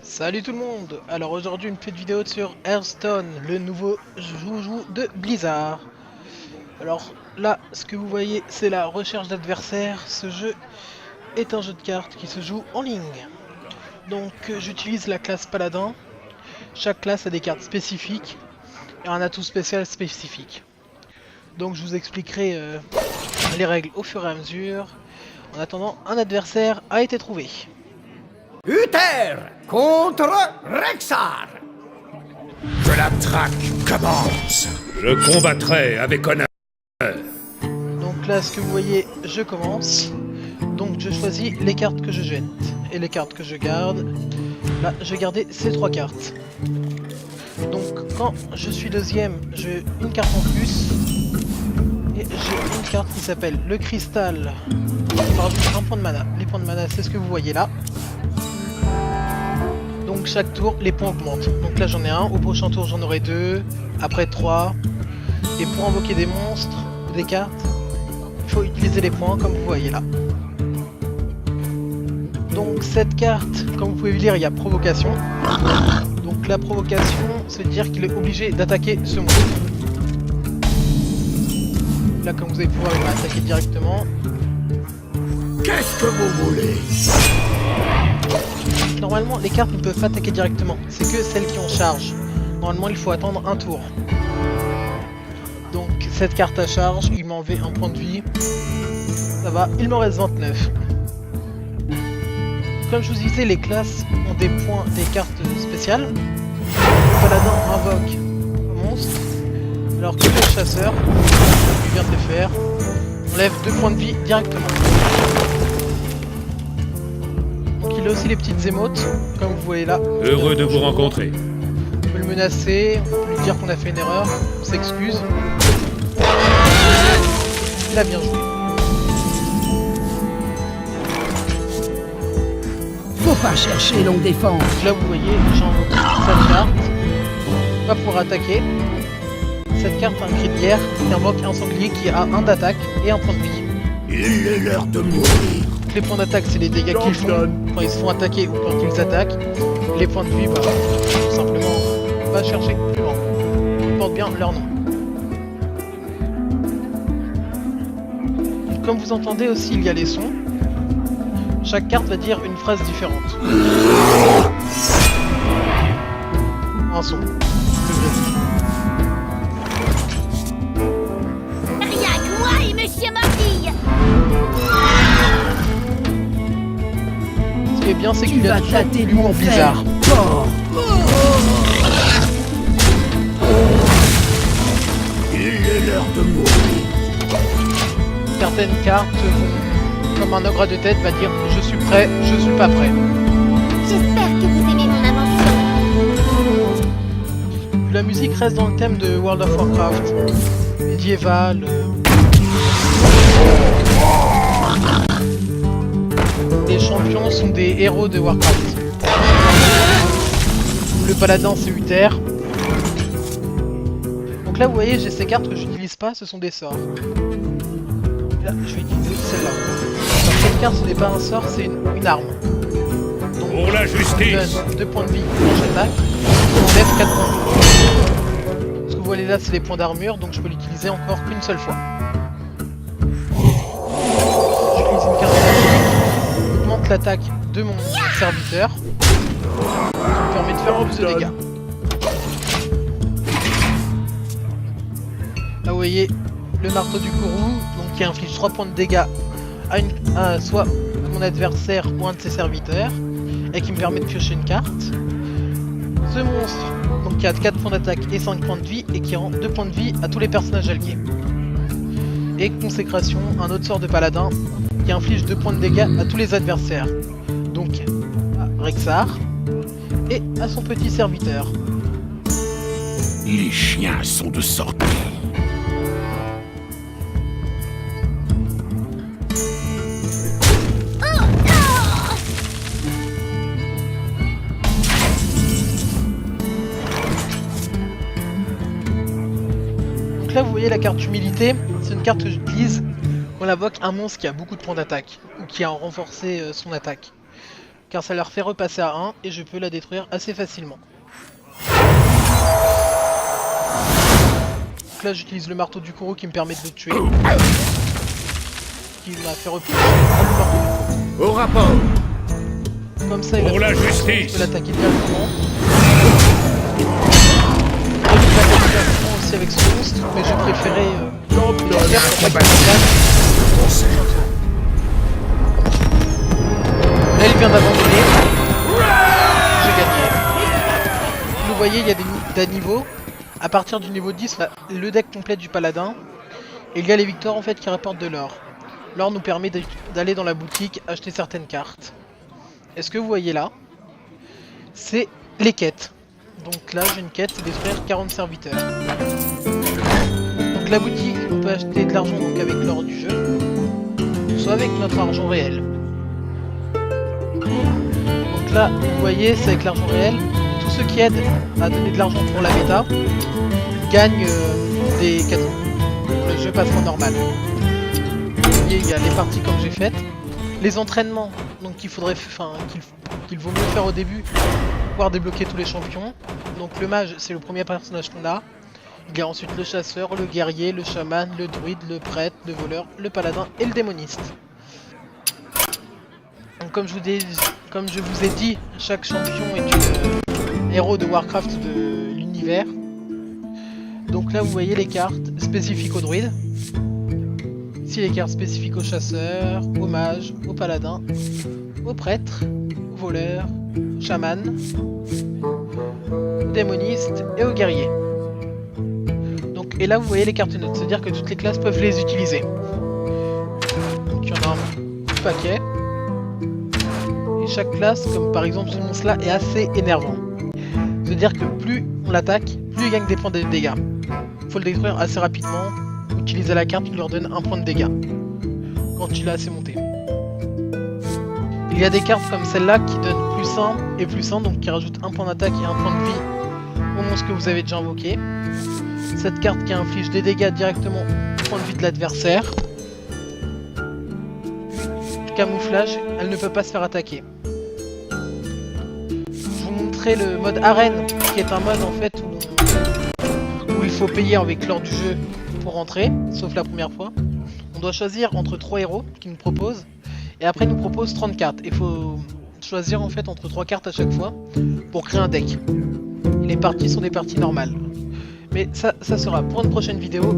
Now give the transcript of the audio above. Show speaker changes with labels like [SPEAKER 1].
[SPEAKER 1] Salut tout le monde. Alors aujourd'hui une petite vidéo sur Hearthstone, le nouveau joujou de Blizzard. Alors là, ce que vous voyez, c'est la recherche d'adversaires. Ce jeu est un jeu de cartes qui se joue en ligne. Donc j'utilise la classe Paladin. Chaque classe a des cartes spécifiques et un atout spécial spécifique. Donc je vous expliquerai les règles au fur et à mesure. En attendant, un adversaire a été trouvé.
[SPEAKER 2] Uther contre Rexxar.
[SPEAKER 3] Que la traque commence. Je combattrai avec honneur.
[SPEAKER 1] Donc là, ce que vous voyez, je commence. Donc je choisis les cartes que je jette et les cartes que je garde. Là, je vais garder ces trois cartes. Donc quand je suis deuxième, j'ai une carte en plus. Et j'ai une carte qui s'appelle le cristal. Qui me rajoute un point de mana. Les points de mana, c'est ce que vous voyez là. Donc chaque tour, les points augmentent. Donc là j'en ai un, au prochain tour j'en aurai deux, après 3. Et pour invoquer des monstres ou des cartes, il faut utiliser les points comme vous voyez là. Donc cette carte, comme vous pouvez le lire, il y a provocation. Donc la provocation, c'est dire qu'il est obligé d'attaquer ce monstre. Là comme vous allez pouvoir, il va attaquer directement.
[SPEAKER 3] Qu'est-ce que vous voulez?
[SPEAKER 1] Normalement les cartes ne peuvent pas attaquer directement, c'est que celles qui ont charge. Normalement il faut attendre un tour. Donc cette carte à charge, il m'a enlevé un point de vie. Ça va, il m'en reste 29. Comme je vous disais, les classes ont des points, des cartes spéciales. Le paladin invoque un monstre, alors que le chasseur, qui vient de le faire, enlève 2 points de vie directement. Donc il a aussi les petites émotes, comme vous voyez là.
[SPEAKER 3] Heureux de vous rencontrer.
[SPEAKER 1] On peut le menacer, on peut lui dire qu'on a fait une erreur, on s'excuse. Il a bien joué.
[SPEAKER 2] Faut pas chercher longue défense.
[SPEAKER 1] Donc là vous voyez, j'envoie cette carte. On va pouvoir attaquer. Cette carte a un cri de guerre qui invoque un sanglier qui a un d'attaque et un point de vie.
[SPEAKER 3] Il est l'heure de mourir.
[SPEAKER 1] Donc les points d'attaque c'est les dégâts qu'ils font quand ils se font attaquer ou quand ils attaquent. Les points de vie, bah tout simplement, on va chercher plus loin. Ils portent bien leur nom. Comme vous entendez aussi, il y a les sons. Chaque carte va dire une phrase différente. Un son.
[SPEAKER 4] Rien que moi et Monsieur Mordille.
[SPEAKER 1] Ce qui est bien, c'est
[SPEAKER 2] Tu
[SPEAKER 1] qu'il y a
[SPEAKER 2] vas
[SPEAKER 1] toujours
[SPEAKER 2] tâter
[SPEAKER 1] l'humour
[SPEAKER 2] mon
[SPEAKER 1] bizarre.
[SPEAKER 2] frère. Fort.
[SPEAKER 3] Il est l'heure de mourir.
[SPEAKER 1] Certaines cartes vont, comme un ogre à deux têtes, va dire je suis prêt, je suis pas prêt.
[SPEAKER 4] J'espère que vous aimez mon invention.
[SPEAKER 1] La musique reste dans le thème de World of Warcraft, médiéval. Les champions sont des héros de Warcraft. Le paladin c'est Uther. Donc là vous voyez j'ai ces cartes que j'utilise pas, ce sont des sorts. Là je vais utiliser celle-là. Alors cette carte ce n'est pas un sort, c'est une arme. Donc
[SPEAKER 3] Pour la
[SPEAKER 1] on
[SPEAKER 3] justice.
[SPEAKER 1] donne 2 points de vie quand j'attaque, on enlève 4 points de vie. Ce que vous voyez là c'est les points d'armure, donc je peux l'utiliser encore qu'une seule fois. J'utilise une carte magique, augmente l'attaque de mon serviteur, qui me permet de faire plus de dégâts. Là vous voyez le marteau du courroux, donc qui inflige 3 points de dégâts à soit à mon adversaire ou un de ses serviteurs, et qui me permet de piocher une carte. Ce monstre, donc qui a 4 points d'attaque et 5 points de vie, et qui rend 2 points de vie à tous les personnages alliés. Et consécration, un autre sort de paladin, qui inflige 2 points de dégâts à tous les adversaires. Donc à Rexxar, et à son petit serviteur.
[SPEAKER 3] Les chiens sont de sortie.
[SPEAKER 1] Donc là vous voyez la carte humilité, c'est une carte que j'utilise quand on invoque un monstre qui a beaucoup de points d'attaque, ou qui a renforcé son attaque. car ça leur fait repasser à 1 et je peux la détruire assez facilement. Donc là j'utilise le marteau du Kuro qui me permet de le tuer. Qui m'a fait repousser le marteau du Kuro.
[SPEAKER 3] Au rapport.
[SPEAKER 1] Comme ça il
[SPEAKER 3] Pour la
[SPEAKER 1] je
[SPEAKER 3] justice.
[SPEAKER 1] peux l'attaquer directement. Et je peux l'attaquer directement aussi avec ce monstre, mais je préférais le faire pour pas qu'il se gagne. Là il vient d'abandonner. J'ai gagné. Vous voyez il y a des niveaux. À partir du niveau 10, le deck complet du paladin. Et il y a les victoires en fait qui rapportent de l'or. L'or nous permet d'aller dans la boutique acheter certaines cartes. Et ce que vous voyez là, c'est les quêtes. Donc là j'ai une quête, c'est détruire 40 serviteurs. Donc la boutique, on peut acheter de l'argent donc avec l'or du jeu, soit avec notre argent réel. Donc là vous voyez c'est avec l'argent réel. Tous ceux qui aident à donner de l'argent pour la méta gagnent des cadeaux. Le jeu passe en normal. Vous voyez il y a les parties comme j'ai faites. Les entraînements, donc qu'il faudrait, qu'il vaut mieux faire au début, pour pouvoir débloquer tous les champions. Donc le mage, c'est le premier personnage qu'on a. Il y a ensuite le chasseur, le guerrier, le chaman, le druide, le prêtre, le voleur, le paladin et le démoniste. Donc comme je vous ai dit, chaque champion est une héros de Warcraft de l'univers. Donc là vous voyez les cartes spécifiques aux druides. Ici les cartes spécifiques aux chasseurs, aux mages, aux paladins, aux prêtres, aux voleurs, aux chamans, aux démonistes et aux guerriers. Donc, et là vous voyez les cartes neutres, c'est-à-dire que toutes les classes peuvent les utiliser. Donc il y en a un paquet. Et chaque classe, comme par exemple ce monstre-là, est assez énervant. C'est-à-dire que plus on l'attaque, plus il gagne des points de dégâts. Il faut le détruire assez rapidement. Utiliser la carte qui leur donne un point de dégâts quand il est assez monté. Il y a des cartes comme celle-là qui donnent plus 1 et plus 1, donc qui rajoutent un point d'attaque et un point de vie au monstre que vous avez déjà invoqué. Cette carte qui inflige des dégâts directement au point de vie de l'adversaire. Camouflage, elle ne peut pas se faire attaquer. Je vous montrerai le mode arène, qui est un mode en fait où il faut payer avec l'or du jeu pour rentrer, sauf la première fois. On doit choisir entre 3 héros qui nous proposent, et après il nous propose 30 cartes. Il faut choisir en fait entre 3 cartes à chaque fois pour créer un deck. Et les parties sont des parties normales. Mais ça sera pour une prochaine vidéo.